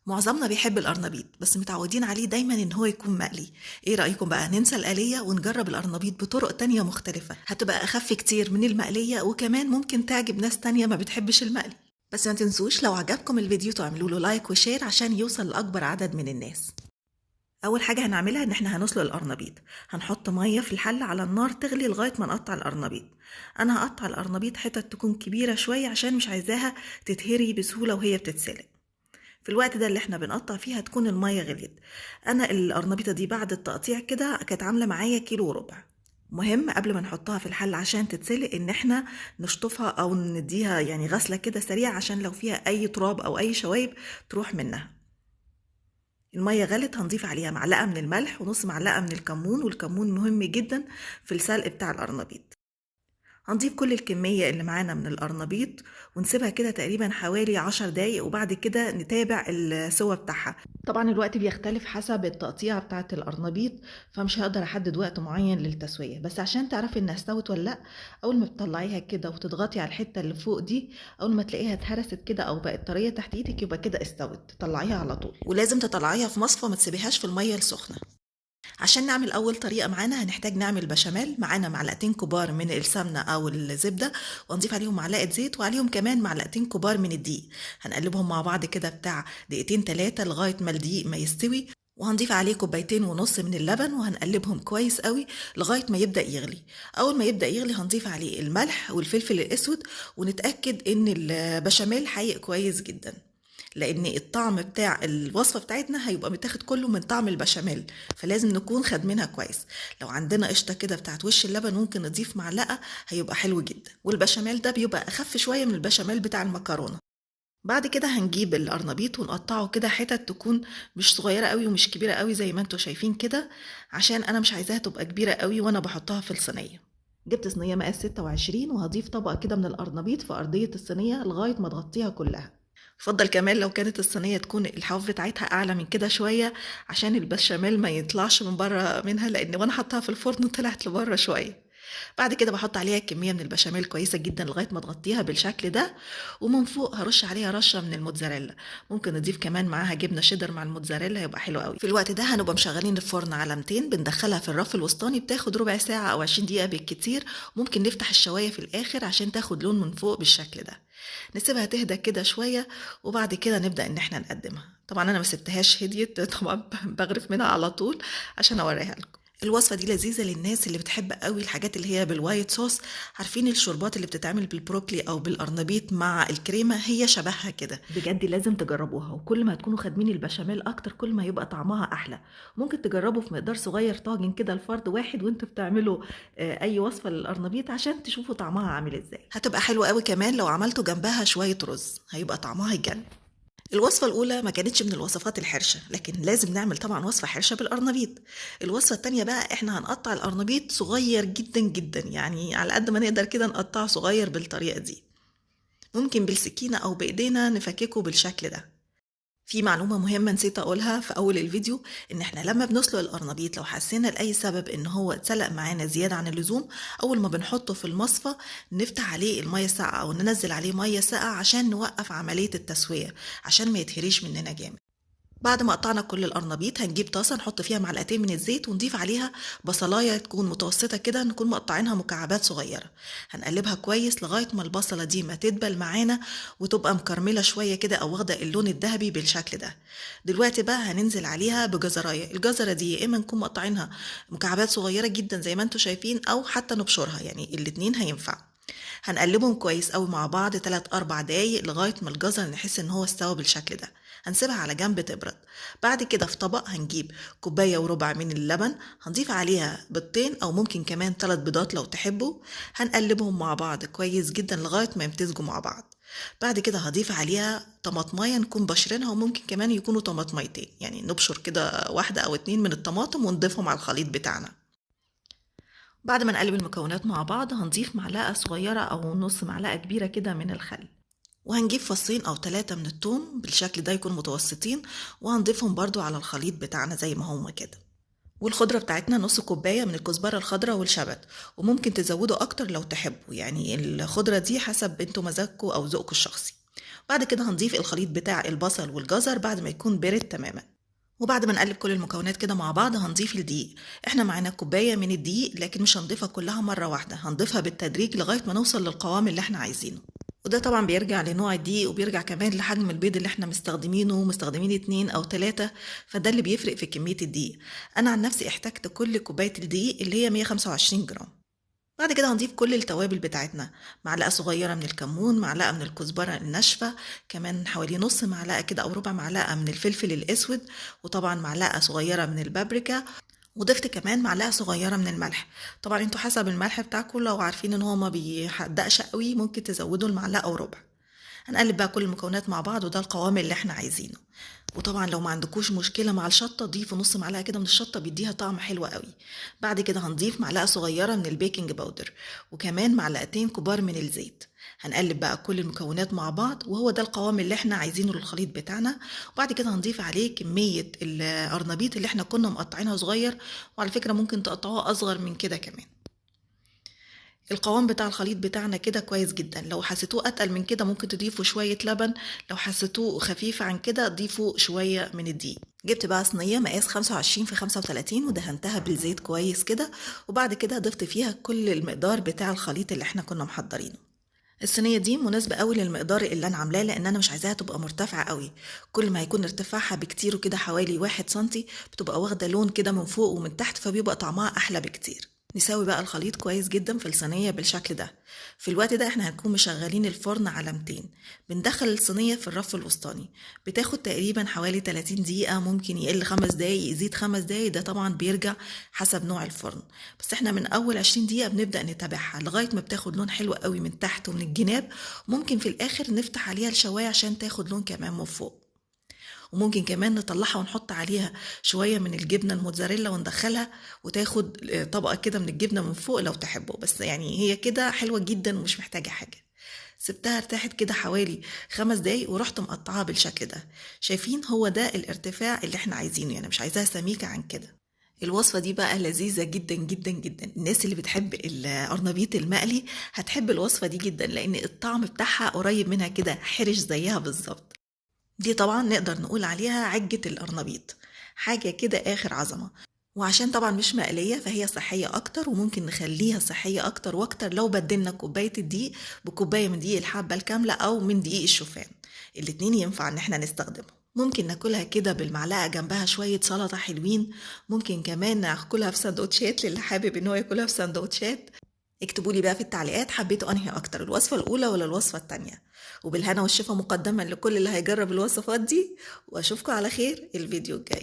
معظمنا بيحب القرنبيط بس متعودين عليه دايما ان هو يكون مقلي. ايه رأيكم بقى ننسى الآلية ونجرب القرنبيط بطرق تانية مختلفة؟ هتبقى اخف كتير من المقلية وكمان ممكن تعجب ناس تانية ما بتحبش المقلي. بس ما تنسوش لو عجبكم الفيديو تعملوا له لايك وشير عشان يوصل لأكبر عدد من الناس. اول حاجة هنعملها ان احنا هنسلق القرنبيط. هنحط مية في الحلة على النار تغلي لغاية ما نقطع القرنبيط. انا هقطع القرنبيط حتت تكون كبيرة شوية عشان مش عايزاها تتهري بسهولة وهي بتتسلق. في الوقت ده اللي احنا بنقطع فيه هتكون المية غليت. انا القرنبيطة دي بعد التقطيع كده كانت عاملة معايا كيلو وربع. مهم قبل ما نحطها في الحل عشان تتسلق ان احنا نشطفها او نديها يعني غسلة كده سريعة عشان لو فيها اي تراب او اي شوايب تروح منها. المية غلت هنضيف عليها معلقة من الملح ونص معلقة من الكمون، والكمون مهم جدا في السلق بتاع القرنبيط. هنضيف كل الكمية اللي معانا من القرنبيط ونسيبها كده تقريبا حوالي 10 دقايق وبعد كده نتابع السوا بتاعها. طبعا الوقت بيختلف حسب التقطيع بتاعة القرنبيط، فمش هقدر احدد وقت معين للتسوية، بس عشان تعرفي انها استوت ولا لا اول ما بتطلعيها كده وتضغطي على الحتة اللي فوق دي، اول ما تلاقيها اتهرست كده او بقت طرية تحت ايدك يبقى كده استوت، تطلعيها على طول. ولازم تطلعيها في مصفى، ما تسيبيهاش في المية السخنة. عشان نعمل اول طريقة معانا هنحتاج نعمل بشاميل. معانا معلقتين كبار من السمنة او الزبدة ونضيف عليهم معلقة زيت وعليهم كمان معلقتين كبار من الدقيق. هنقلبهم مع بعض كده بتاع دقيقتين 3 لغاية ما الدقيق ما يستوي، وهنضيف عليه كوبايتين ونص من اللبن وهنقلبهم كويس قوي لغاية ما يبدأ يغلي. اول ما يبدأ يغلي هنضيف عليه الملح والفلفل الاسود ونتأكد ان البشاميل حيق كويس جدا، لان الطعم بتاع الوصفه بتاعتنا هيبقى متاخد كله من طعم البشاميل، فلازم نكون خادمينها كويس. لو عندنا قشطه كده بتاعت وش اللبن ممكن نضيف معلقه، هيبقى حلو جدا. والبشاميل ده بيبقى اخف شويه من البشاميل بتاع المكرونه. بعد كده هنجيب القرنبيط ونقطعه كده حتت تكون مش صغيره قوي ومش كبيره قوي زي ما انتوا شايفين كده، عشان انا مش عايزاها تبقى كبيره قوي وانا بحطها في الصينيه. جبت صينيه مقاس 26 وهضيف طبقه كده من القرنبيط في ارضيه الصينيه لغايه ما تغطيها كلها. يفضل كمان لو كانت الصينية تكون الحواف بتاعتها أعلى من كده شوية عشان البشاميل ما يطلعش من بره منها، لأن وأنا حطها في الفرن طلعت لبره شوية. بعد كده بحط عليها كمية من البشاميل كويسة جدا لغاية ما تغطيها بالشكل ده، ومن فوق هرش عليها رشة من الموتزاريلا. ممكن نضيف كمان معاها جبنة شيدر مع الموتزاريلا، هيبقى حلو قوي. في الوقت ده هنبقى مشغلين الفرن على 200، بندخلها في الرف الوسطاني بتاخد ربع ساعة أو 20 دقيقة بالكتير. ممكن نفتح الشواية في الآخر عشان تاخد لون من فوق بالشكل ده. نسيبها تهدى كده شوية وبعد كده نبدأ ان احنا نقدمها. طبعا انا ما سبتهاش هديت طبعا بغرف منها على طول عشان اوريها لكم. الوصفة دي لذيذة للناس اللي بتحب قوي الحاجات اللي هي بالوايت صوص. عارفين الشوربات اللي بتتعمل بالبروكلي او بالقرنبيط مع الكريمة؟ هي شبهها كده. بجد لازم تجربوها، وكل ما تكونوا خادمين البشاميل اكتر كل ما يبقى طعمها احلى. ممكن تجربوا في مقدار صغير طاجن كده لفرد واحد وانتوا بتعملوا اي وصفة للقرنبيط عشان تشوفوا طعمها عامل ازاي. هتبقى حلوة قوي كمان لو عملتوا جنبها شوية رز، هيبقى طعمها يجنن. الوصفة الأولى ما كانتش من الوصفات الحرشة، لكن لازم نعمل طبعا وصفة حرشة بالقرنبيط. الوصفة التانية بقى احنا هنقطع القرنبيط صغير جدا جدا، يعني على قد ما نقدر كده نقطعه صغير بالطريقة دي. ممكن بالسكينة أو بإيدينا نفككه بالشكل ده. في معلومة مهمة نسيت أقولها في أول الفيديو، إن إحنا لما بنسلق القرنبيط لو حسينا لأي سبب إن هو اتسلق معانا زيادة عن اللزوم، أول ما بنحطه في المصفى نفتح عليه المية الساقعة أو ننزل عليه مية ساقعة عشان نوقف عملية التسوية، عشان ما يتهريش مننا جامد. بعد ما قطعنا كل القرنبيط هنجيب طاسة نحط فيها معلقتين من الزيت ونضيف عليها بصلاية تكون متوسطة كده، نكون مقطعينها مكعبات صغيرة. هنقلبها كويس لغاية ما البصلة دي ما تدبل معانا وتبقى مكرملة شوية كده أو واخدة اللون الذهبي بالشكل ده. دلوقتي بقى هننزل عليها بجزراية. الجزرة دي يا إما نكون مقطعينها مكعبات صغيرة جدا زي ما انتوا شايفين أو حتى نبشرها، يعني الاتنين هينفع. هنقلبهم كويس قوي مع بعض 3-4 دقايق لغاية ما الجزر نحس ان هو استوى بالشكل ده. هنسيبها على جنب تبرد. بعد كده في طبق هنجيب كوباية وربع من اللبن، هنضيف عليها بيضتين او ممكن كمان 3 بيضات لو تحبوا. هنقلبهم مع بعض كويس جدا لغاية ما يمتزجوا مع بعض. بعد كده هضيف عليها طماطمايه نكون بشرينها، وممكن كمان يكونوا طماطميتين، يعني نبشر كده 1 أو 2 من الطماطم ونضيفهم على الخليط بتاعنا. بعد ما نقلب المكونات مع بعض هنضيف معلقة صغيرة أو نص معلقة كبيرة كده من الخل، وهنجيب 2 أو 3 من الثوم بالشكل ده يكون متوسطين، وهنضيفهم برضو على الخليط بتاعنا زي ما هما كده. والخضرة بتاعتنا نص كوباية من الكزبرة الخضراء والشبت، وممكن تزودوا أكتر لو تحبوا، يعني الخضرة دي حسب انتوا مزاجكوا أو ذوقكوا الشخصي. بعد كده هنضيف الخليط بتاع البصل والجزر بعد ما يكون بارد تماما. وبعد ما نقلب كل المكونات كده مع بعض هنضيف الدقيق. احنا معانا كوباية من الدقيق، لكن مش هنضيفها كلها مرة واحدة، هنضيفها بالتدريج لغاية ما نوصل للقوام اللي احنا عايزينه. وده طبعا بيرجع لنوع الدقيق، وبيرجع كمان لحجم البيض اللي احنا مستخدمين 2 أو 3، فده اللي بيفرق في كمية الدقيق. انا عن نفسي احتجت كل كوباية الدقيق اللي هي 125 جرام. بعد كده هنضيف كل التوابل بتاعتنا، معلقة صغيرة من الكمون، معلقة من الكزبرة الناشفة، كمان حوالي نص معلقة كده أو ربع معلقة من الفلفل الأسود، وطبعا معلقة صغيرة من البابريكا، وضفت كمان معلقة صغيرة من الملح. طبعا انتوا حسب الملح بتاعكم، لو عارفين ان هو ما بيحدقش قوي ممكن تزودوا المعلقة وربع. هنقلب بقى كل المكونات مع بعض، وده القوام اللي احنا عايزينه. وطبعا لو ما عندكوش مشكلة مع الشطة ضيفوا نص معلقة كده من الشطة، بيديها طعم حلو قوي. بعد كده هنضيف معلقة صغيرة من البيكنج باودر، وكمان معلقتين كبار من الزيت. هنقلب بقى كل المكونات مع بعض، وهو ده القوام اللي احنا عايزينه للخليط بتاعنا. وبعد كده هنضيف عليه كمية القرنبيط اللي احنا كنا مقطعينها صغير، وعلى فكرة ممكن تقطعوها اصغر من كده كمان. القوام بتاع الخليط بتاعنا كده كويس جدا، لو حسيتوه اتقل من كده ممكن تضيفوا شوية لبن، لو حسيتوه خفيف عن كده ضيفوا شوية من الدقيق. جبت بقى صينية مقاس 25 في 35 ودهنتها بالزيت كويس كده، وبعد كده ضفت فيها كل المقدار بتاع الخليط اللي احنا كنا محضرينه. الصينية دي مناسبة قوي للمقدار اللي انا عاملاه، لان انا مش عايزاها تبقى مرتفعة قوي. كل ما هيكون ارتفاعها بكتير وكده حوالي 1 سنتي، بتبقى واخدة لون كده من فوق ومن تحت، فبيبقى طعمها احلى بكتير. نسوي بقى الخليط كويس جدا في الصينية بالشكل ده. في الوقت ده احنا هنكون مشغلين الفرن على 200. بندخل الصينية في الرف الوسطاني، بتاخد تقريبا حوالي 30 دقيقة، ممكن يقل 5 دقايق يزيد 5 دقايق، ده طبعا بيرجع حسب نوع الفرن. بس احنا من اول 20 دقيقة بنبدأ نتابعها لغاية ما بتاخد لون حلو قوي من تحت ومن الجناب. وممكن في الاخر نفتح عليها الشواية عشان تاخد لون كمان من فوق. وممكن كمان نطلعها ونحط عليها شوية من الجبنة الموتزاريلا وندخلها، وتاخد طبقة كده من الجبنة من فوق لو تحبوا، بس يعني هي كده حلوة جدا ومش محتاجة حاجة. سبتها ارتاحت كده حوالي 5 دقايق ورحت مقطعها بالشكل ده. شايفين هو ده الارتفاع اللي احنا عايزينه، يعني مش عايزاها سميكة عن كده. الوصفة دي بقى لذيذة جدا جدا جدا، الناس اللي بتحب القرنبيط المقلي هتحب الوصفة دي جدا، لان الطعم بتاعها قريب منها كده، حرش زيها بالظبط. دي طبعا نقدر نقول عليها عجة القرنبيط، حاجة كده آخر عظمة. وعشان طبعا مش مقلية فهي صحية أكتر، وممكن نخليها صحية أكتر وأكتر لو بدلنا كوباية الدقيق بكوباية من دقيق الحبة الكاملة أو من دقيق الشوفان. الاتنين ينفع إن احنا نستخدمهم. ممكن ناكلها كده بالمعلقة جنبها شوية سلطة حلوين. ممكن كمان ناكلها في سندوتشات للي حابب إن هو ياكلها في سندوتشات. اكتبوا لي بقى في التعليقات حبيتوا انهي اكتر، الوصفة الاولى ولا الوصفة التانية. وبالهنا والشفا مقدما لكل اللي هيجرب الوصفات دي، واشوفكم على خير الفيديو الجاي.